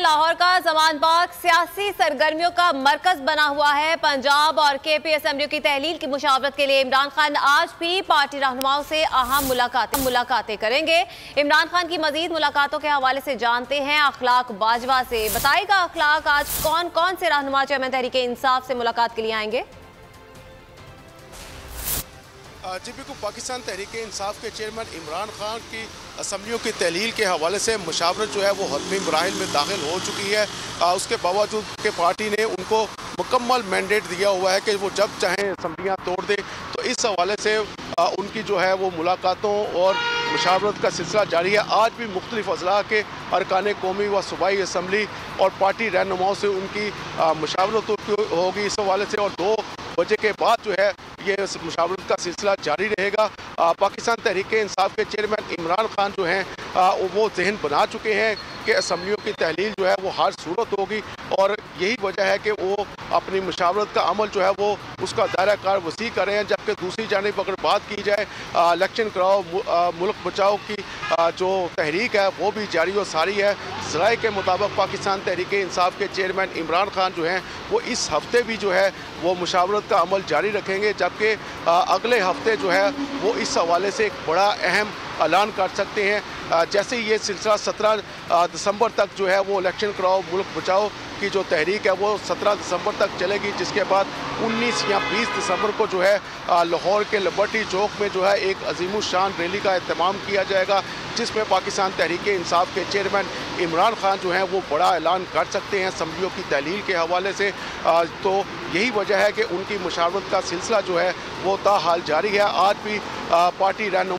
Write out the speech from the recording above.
लाहौर का जमान पार्क सियासी सरगर्मियों का मरकज बना हुआ है। पंजाब और केपी असेंबलियों की तहलील की मुशावरत के लिए इमरान खान आज भी पार्टी रहनुमाओं से अहम मुलाकातें करेंगे। इमरान खान की मजीद मुलाकातों के हवाले से जानते हैं अखलाक बाजवा से। बताएगा अखलाक, आज कौन कौन से रहनुमा चेयरमैन तहरीक इंसाफ से मुलाकात के लिए आएंगे? जी बिल्कुल, पाकिस्तान तहरीक इंसाफ के चेयरमैन इमरान खान की असम्बलियों की तहलील के हवाले से मुशावरत जो है वो हतमी मराहिल में दाखिल हो चुकी है। उसके बावजूद के पार्टी ने उनको मुकम्मल मैंडेट दिया हुआ है कि वो जब चाहें असम्बलियाँ तोड़ दें। तो इस हवाले से उनकी जो है वो मुलाकातों और मुशावरत का सिलसिला जारी है। आज भी मुख्तलिफ अजला के अरकान कौमी व सूबाई असम्बली और पार्टी रहनुमाओं से उनकी मुशावरत होगी इस हवाले से, और 2 बजे के बाद जो है ये मुशावरत का सिलसिला जारी रहेगा। पाकिस्तान तहरीक इंसाफ के चेयरमैन इमरान खान जो हैं वो जहन बना चुके हैं कि असम्बलियों की तहलील जो है वो हर सूरत होगी, और यही वजह है कि वो अपनी मुशावरत का अमल जो है वो उसका दायरा कार वसी कर रहे हैं। जबकि दूसरी जानिब अगर बात की जाए इलेक्शन कराओ मुल्क बचाओ की जो तहरीक है वो भी जारी और सारी है। ज़राए के मुताबिक पाकिस्तान तहरीक इंसाफ के चेयरमैन इमरान खान जो हैं वो इस हफ्ते भी जो है वो मुशावरत का अमल जारी रखेंगे, जबकि अगले हफ्ते जो है वो इस हवाले से एक बड़ा अहम ऐलान कर सकते हैं। जैसे ये सिलसिला 17 दिसंबर तक जो है वो इलेक्शन कराओ मुल्क बचाओ की जो तहरीक है वो 17 दिसंबर तक चलेगी, जिसके बाद 19 या 20 दिसंबर को जो है लाहौर के लिबर्टी चौक में जो है एक अजीमुशान रैली का एहतमाम किया जाएगा, जिसमें पाकिस्तान तहरीक इंसाफ के चेयरमैन इमरान खान जो हैं वो बड़ा ऐलान कर सकते हैं असम्बलियों की तहलील के हवाले से। तो यही वजह है कि उनकी मुशावरत का सिलसिला जो है वो ताहाल जारी है। आज भी पार्टी रहनुमा